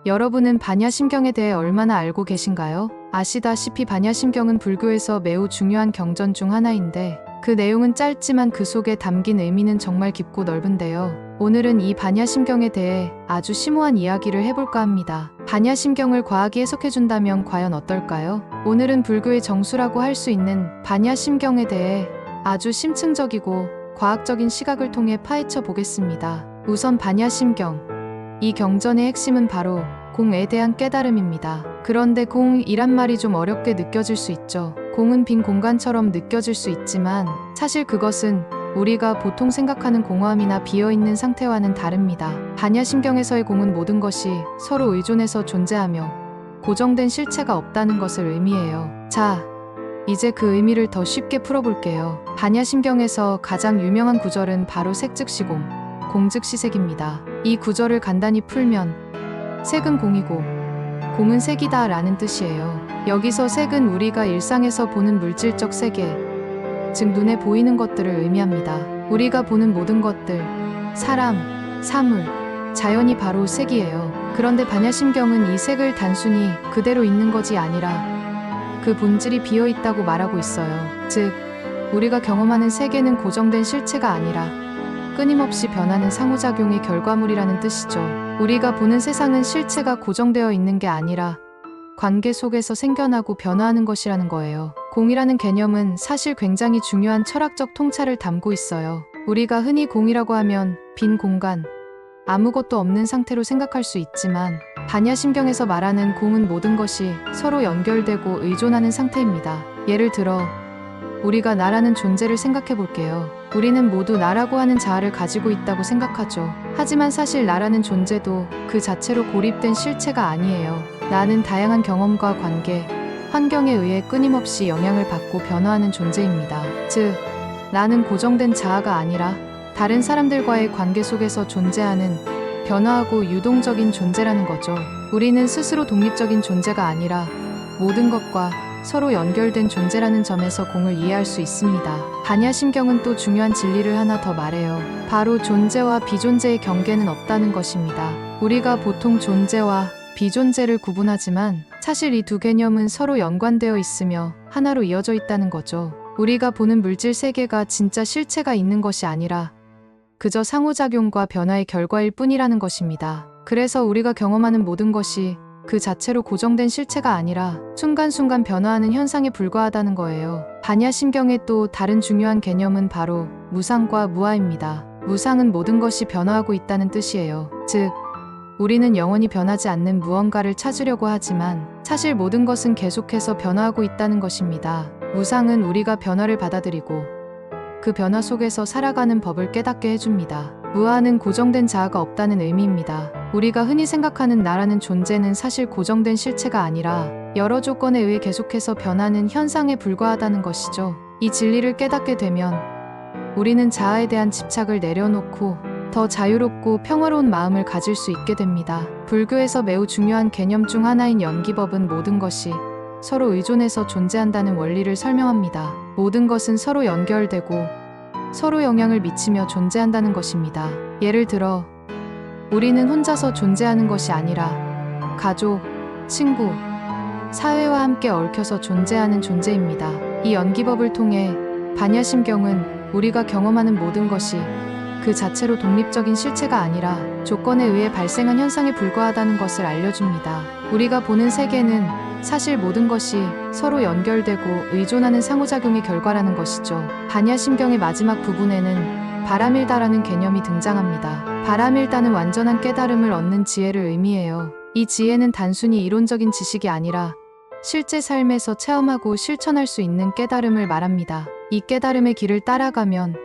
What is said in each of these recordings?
여러분은 반야심경에 대해 얼마나 알고 계신가요? 아시다시피 반야심경은 불교에서 매우 중요한 경전 중 하나인데 그 내용은 짧지만 그 속에 담긴 의미는 정말 깊고 넓은데요. 오늘은 이 반야심경에 대해 아주 심오한 이야기를 해볼까 합니다. 반야심경을 과학이 해석해준다면 과연 어떨까요? 오늘은 불교의 정수라고 할 수 있는 반야심경에 대해 아주 심층적이고 과학적인 시각을 통해 파헤쳐 보겠습니다. 우선 반야심경. 이 경전의 핵심은 바로 공에 대한 깨달음입니다. 그런데 공이란 말이 좀 어렵게 느껴질 수 있죠. 공은 빈 공간처럼 느껴질 수 있지만 사실 그것은 우리가 보통 생각하는 공허함이나 비어있는 상태와는 다릅니다. 반야심경에서의 공은 모든 것이 서로 의존해서 존재하며 고정된 실체가 없다는 것을 의미해요. 자, 이제 그 의미를 더 쉽게 풀어볼게요. 반야심경에서 가장 유명한 구절은 바로 색즉시공, 공즉시 색입니다. 이 구절을 간단히 풀면 색은 공이고 공은 색이다 라는 뜻이에요. 여기서 색은 우리가 일상에서 보는 물질적 세계, 즉 눈에 보이는 것들을 의미합니다. 우리가 보는 모든 것들, 사람, 사물, 자연이 바로 색이에요. 그런데 반야심경은 이 색을 단순히 그대로 있는 것이 아니라 그 본질이 비어있다고 말하고 있어요. 즉, 우리가 경험하는 세계는 고정된 실체가 아니라 끊임없이 변하는 상호작용의 결과물이라는 뜻이죠. 우리가 보는 세상은 실체가 고정되어 있는 게 아니라 관계 속에서 생겨나고 변화하는 것이라는 거예요. 공이라는 개념은 사실 굉장히 중요한 철학적 통찰을 담고 있어요. 우리가 흔히 공이라고 하면 빈 공간, 아무것도 없는 상태로 생각할 수 있지만 반야심경에서 말하는 공은 모든 것이 서로 연결되고 의존하는 상태입니다. 예를 들어 우리가 나라는 존재를 생각해 볼게요. 우리는 모두 나라고 하는 자아를 가지고 있다고 생각하죠. 하지만 사실 나라는 존재도 그 자체로 고립된 실체가 아니에요. 나는 다양한 경험과 관계, 환경에 의해 끊임없이 영향을 받고 변화하는 존재입니다. 즉, 나는 고정된 자아가 아니라 다른 사람들과의 관계 속에서 존재하는 변화하고 유동적인 존재라는 거죠. 우리는 스스로 독립적인 존재가 아니라 모든 것과 서로 연결된 존재라는 점에서 공을 이해할 수 있습니다. 반야심경은 또 중요한 진리를 하나 더 말해요. 바로 존재와 비존재의 경계는 없다는 것입니다. 우리가 보통 존재와 비존재를 구분하지만 사실 이 두 개념은 서로 연관되어 있으며 하나로 이어져 있다는 거죠. 우리가 보는 물질 세계가 진짜 실체가 있는 것이 아니라 그저 상호작용과 변화의 결과일 뿐이라는 것입니다. 그래서 우리가 경험하는 모든 것이 그 자체로 고정된 실체가 아니라 순간순간 변화하는 현상에 불과하다는 거예요. 반야심경의 또 다른 중요한 개념은 바로 무상과 무아입니다. 무상은 모든 것이 변화하고 있다는 뜻이에요. 즉, 우리는 영원히 변하지 않는 무언가를 찾으려고 하지만 사실 모든 것은 계속해서 변화하고 있다는 것입니다. 무상은 우리가 변화를 받아들이고 그 변화 속에서 살아가는 법을 깨닫게 해줍니다. 무아는 고정된 자아가 없다는 의미입니다. 우리가 흔히 생각하는 나라는 존재는 사실 고정된 실체가 아니라 여러 조건에 의해 계속해서 변하는 현상에 불과하다는 것이죠. 이 진리를 깨닫게 되면 우리는 자아에 대한 집착을 내려놓고 더 자유롭고 평화로운 마음을 가질 수 있게 됩니다. 불교에서 매우 중요한 개념 중 하나인 연기법은 모든 것이 서로 의존해서 존재한다는 원리를 설명합니다. 모든 것은 서로 연결되고 서로 영향을 미치며 존재한다는 것입니다. 예를 들어 우리는 혼자서 존재하는 것이 아니라 가족, 친구, 사회와 함께 얽혀서 존재하는 존재입니다. 이 연기법을 통해 반야심경은 우리가 경험하는 모든 것이 그 자체로 독립적인 실체가 아니라 조건에 의해 발생한 현상에 불과하다는 것을 알려줍니다. 우리가 보는 세계는 사실 모든 것이 서로 연결되고 의존하는 상호작용의 결과라는 것이죠. 반야심경의 마지막 부분에는 바라밀다라는 개념이 등장합니다. 바라밀다는 완전한 깨달음을 얻는 지혜를 의미해요. 이 지혜는 단순히 이론적인 지식이 아니라 실제 삶에서 체험하고 실천할 수 있는 깨달음을 말합니다. 이 깨달음의 길을 따라가면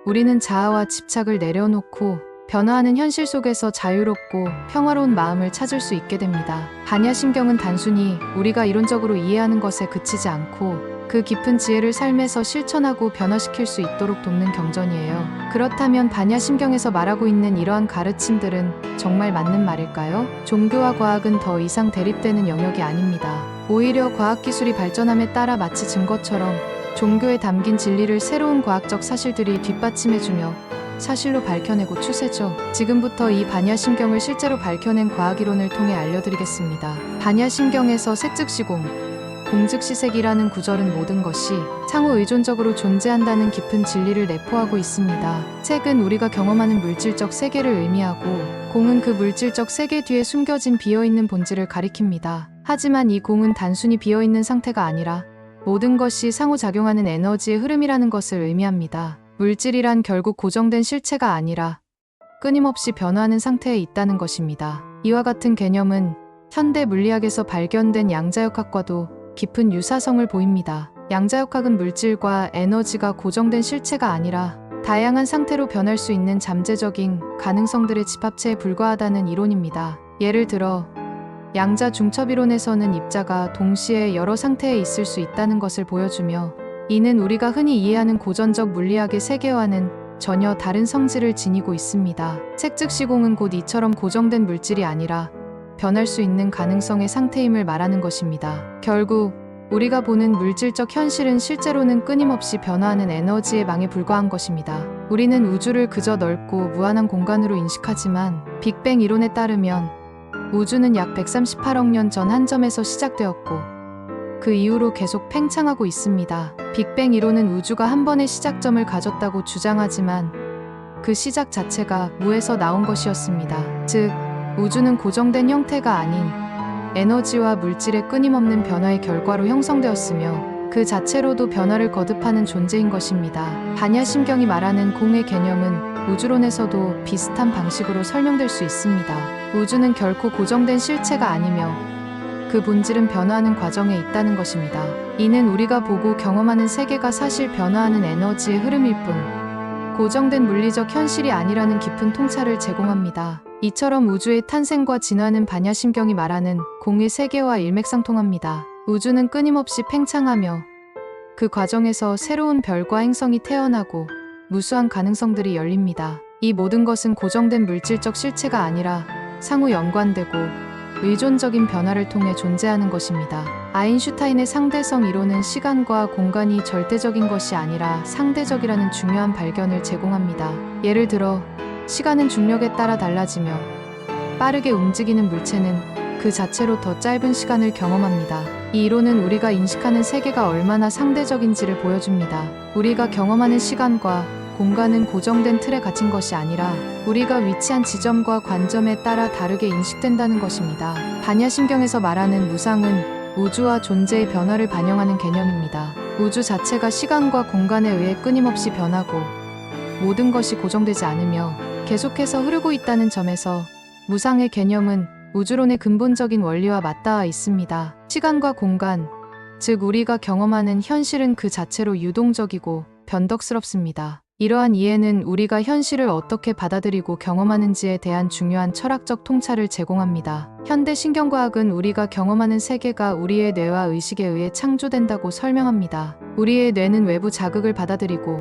우리는 자아와 집착을 내려놓고 변화하는 현실 속에서 자유롭고 평화로운 마음을 찾을 수 있게 됩니다. 반야심경은 단순히 우리가 이론적으로 이해하는 것에 그치지 않고 그 깊은 지혜를 삶에서 실천하고 변화시킬 수 있도록 돕는 경전이에요. 그렇다면 반야심경에서 말하고 있는 이러한 가르침들은 정말 맞는 말일까요? 종교와 과학은 더 이상 대립되는 영역이 아닙니다. 오히려 과학기술이 발전함에 따라 마치 증거처럼 종교에 담긴 진리를 새로운 과학적 사실들이 뒷받침해주며 사실로 밝혀내고 추세죠. 지금부터 이 반야심경을 실제로 밝혀낸 과학이론을 통해 알려드리겠습니다. 반야심경에서 색즉시공, 공즉시색이라는 구절은 모든 것이 상호 의존적으로 존재한다는 깊은 진리를 내포하고 있습니다. 색은 우리가 경험하는 물질적 세계를 의미하고, 공은 그 물질적 세계 뒤에 숨겨진 비어있는 본질을 가리킵니다. 하지만 이 공은 단순히 비어있는 상태가 아니라 모든 것이 상호작용하는 에너지의 흐름이라는 것을 의미합니다. 물질이란 결국 고정된 실체가 아니라 끊임없이 변화하는 상태에 있다는 것입니다. 이와 같은 개념은 현대 물리학에서 발견된 양자역학과도 깊은 유사성을 보입니다. 양자역학은 물질과 에너지가 고정된 실체가 아니라 다양한 상태로 변할 수 있는 잠재적인 가능성들의 집합체에 불과하다는 이론입니다. 예를 들어 양자 중첩이론에서는 입자가 동시에 여러 상태에 있을 수 있다는 것을 보여주며, 이는 우리가 흔히 이해하는 고전적 물리학의 세계와는 전혀 다른 성질을 지니고 있습니다. 색즉시공은 곧 이처럼 고정된 물질이 아니라 변할 수 있는 가능성의 상태임을 말하는 것입니다. 결국 우리가 보는 물질적 현실은 실제로는 끊임없이 변화하는 에너지의 망에 불과한 것입니다. 우리는 우주를 그저 넓고 무한한 공간으로 인식하지만, 빅뱅 이론에 따르면 우주는 약 138억 년 전 한 점에서 시작되었고 그 이후로 계속 팽창하고 있습니다. 빅뱅 이론은 우주가 한 번의 시작점을 가졌다고 주장하지만 그 시작 자체가 무에서 나온 것이었습니다. 즉, 우주는 고정된 형태가 아닌 에너지와 물질의 끊임없는 변화의 결과로 형성되었으며 그 자체로도 변화를 거듭하는 존재인 것입니다. 반야심경이 말하는 공의 개념은 우주론에서도 비슷한 방식으로 설명될 수 있습니다. 우주는 결코 고정된 실체가 아니며 그 본질은 변화하는 과정에 있다는 것입니다. 이는 우리가 보고 경험하는 세계가 사실 변화하는 에너지의 흐름일 뿐 고정된 물리적 현실이 아니라는 깊은 통찰을 제공합니다. 이처럼 우주의 탄생과 진화는 반야심경이 말하는 공의 세계와 일맥상통합니다. 우주는 끊임없이 팽창하며 그 과정에서 새로운 별과 행성이 태어나고 무수한 가능성들이 열립니다. 이 모든 것은 고정된 물질적 실체가 아니라 상호 연관되고 의존적인 변화를 통해 존재하는 것입니다. 아인슈타인의 상대성 이론은 시간과 공간이 절대적인 것이 아니라 상대적이라는 중요한 발견을 제공합니다. 예를 들어 시간은 중력에 따라 달라지며 빠르게 움직이는 물체는 그 자체로 더 짧은 시간을 경험합니다. 이 이론은 우리가 인식하는 세계가 얼마나 상대적인지를 보여줍니다. 우리가 경험하는 시간과 공간은 고정된 틀에 갇힌 것이 아니라 우리가 위치한 지점과 관점에 따라 다르게 인식된다는 것입니다. 반야심경에서 말하는 무상은 우주와 존재의 변화를 반영하는 개념입니다. 우주 자체가 시간과 공간에 의해 끊임없이 변하고 모든 것이 고정되지 않으며 계속해서 흐르고 있다는 점에서 무상의 개념은 우주론의 근본적인 원리와 맞닿아 있습니다. 시간과 공간, 즉 우리가 경험하는 현실은 그 자체로 유동적이고 변덕스럽습니다. 이러한 이해는 우리가 현실을 어떻게 받아들이고 경험하는지에 대한 중요한 철학적 통찰을 제공합니다. 현대 신경과학은 우리가 경험하는 세계가 우리의 뇌와 의식에 의해 창조된다고 설명합니다. 우리의 뇌는 외부 자극을 받아들이고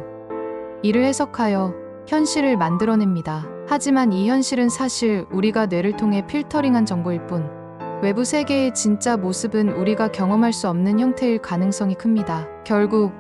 이를 해석하여 현실을 만들어냅니다. 하지만 이 현실은 사실 우리가 뇌를 통해 필터링한 정보일 뿐, 외부 세계의 진짜 모습은 우리가 경험할 수 없는 형태일 가능성이 큽니다. 결국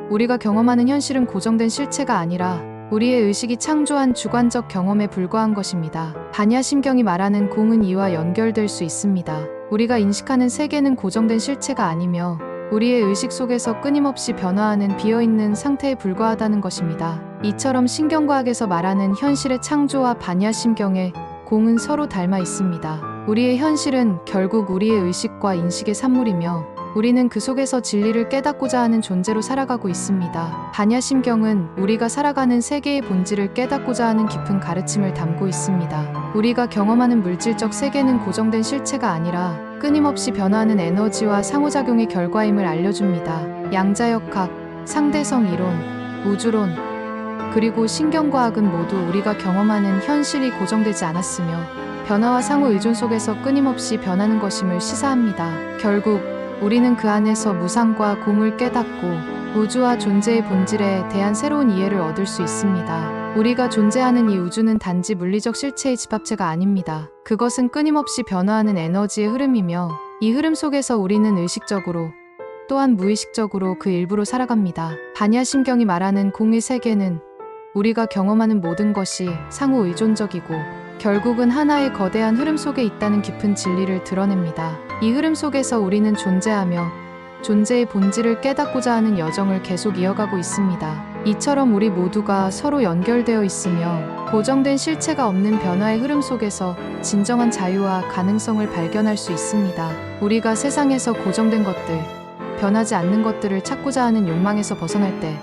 우리가 경험하는 현실은 고정된 실체가 아니라 우리의 의식이 창조한 주관적 경험에 불과한 것입니다. 반야심경이 말하는 공은 이와 연결될 수 있습니다. 우리가 인식하는 세계는 고정된 실체가 아니며 우리의 의식 속에서 끊임없이 변화하는 비어있는 상태에 불과하다는 것입니다. 이처럼 신경과학에서 말하는 현실의 창조와 반야심경의 공은 서로 닮아 있습니다. 우리의 현실은 결국 우리의 의식과 인식의 산물이며 우리는 그 속에서 진리를 깨닫고자 하는 존재로 살아가고 있습니다. 반야심경은 우리가 살아가는 세계의 본질을 깨닫고자 하는 깊은 가르침을 담고 있습니다. 우리가 경험하는 물질적 세계는 고정된 실체가 아니라 끊임없이 변화하는 에너지와 상호작용의 결과임을 알려줍니다. 양자역학, 상대성 이론, 우주론, 그리고 신경과학은 모두 우리가 경험하는 현실이 고정되지 않았으며 변화와 상호 의존 속에서 끊임없이 변하는 것임을 시사합니다. 결국 우리는 그 안에서 무상과 공을 깨닫고 우주와 존재의 본질에 대한 새로운 이해를 얻을 수 있습니다. 우리가 존재하는 이 우주는 단지 물리적 실체의 집합체가 아닙니다. 그것은 끊임없이 변화하는 에너지의 흐름이며 이 흐름 속에서 우리는 의식적으로 또한 무의식적으로 그 일부로 살아갑니다. 반야심경이 말하는 공의 세계는 우리가 경험하는 모든 것이 상호 의존적이고 결국은 하나의 거대한 흐름 속에 있다는 깊은 진리를 드러냅니다. 이 흐름 속에서 우리는 존재하며 존재의 본질을 깨닫고자 하는 여정을 계속 이어가고 있습니다. 이처럼 우리 모두가 서로 연결되어 있으며 고정된 실체가 없는 변화의 흐름 속에서 진정한 자유와 가능성을 발견할 수 있습니다. 우리가 세상에서 고정된 것들, 변하지 않는 것들을 찾고자 하는 욕망에서 벗어날 때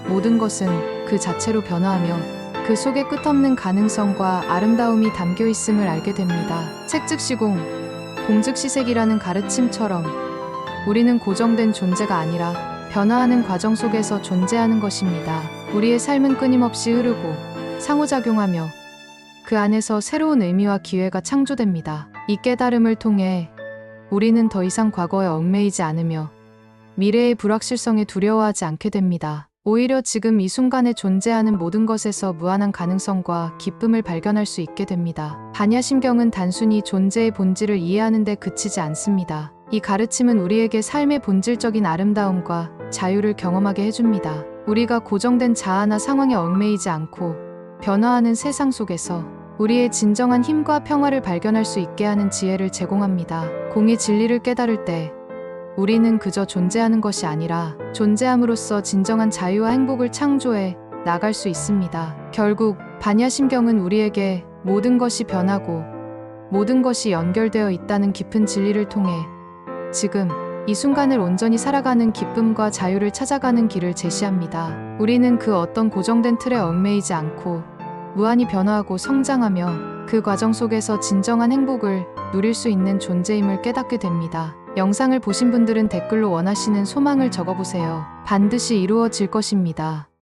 모든 것은 그 자체로 변화하며 그 속에 끝없는 가능성과 아름다움이 담겨 있음을 알게 됩니다. 색즉시공, 공즉시색이라는 가르침처럼 우리는 고정된 존재가 아니라 변화하는 과정 속에서 존재하는 것입니다. 우리의 삶은 끊임없이 흐르고 상호작용하며 그 안에서 새로운 의미와 기회가 창조됩니다. 이 깨달음을 통해 우리는 더 이상 과거에 얽매이지 않으며 미래의 불확실성에 두려워하지 않게 됩니다. 오히려 지금 이 순간에 존재하는 모든 것에서 무한한 가능성과 기쁨을 발견할 수 있게 됩니다. 반야심경은 단순히 존재의 본질을 이해하는 데 그치지 않습니다. 이 가르침은 우리에게 삶의 본질적인 아름다움과 자유를 경험하게 해줍니다. 우리가 고정된 자아나 상황에 얽매이지 않고 변화하는 세상 속에서 우리의 진정한 힘과 평화를 발견할 수 있게 하는 지혜를 제공합니다. 공의 진리를 깨달을 때 우리는 그저 존재하는 것이 아니라 존재함으로써 진정한 자유와 행복을 창조해 나갈 수 있습니다. 결국 반야심경은 우리에게 모든 것이 변하고 모든 것이 연결되어 있다는 깊은 진리를 통해 지금 이 순간을 온전히 살아가는 기쁨과 자유를 찾아가는 길을 제시합니다. 우리는 그 어떤 고정된 틀에 얽매이지 않고 무한히 변화하고 성장하며 그 과정 속에서 진정한 행복을 누릴 수 있는 존재임을 깨닫게 됩니다. 영상을 보신 분들은 댓글로 원하시는 소망을 적어보세요. 반드시 이루어질 것입니다.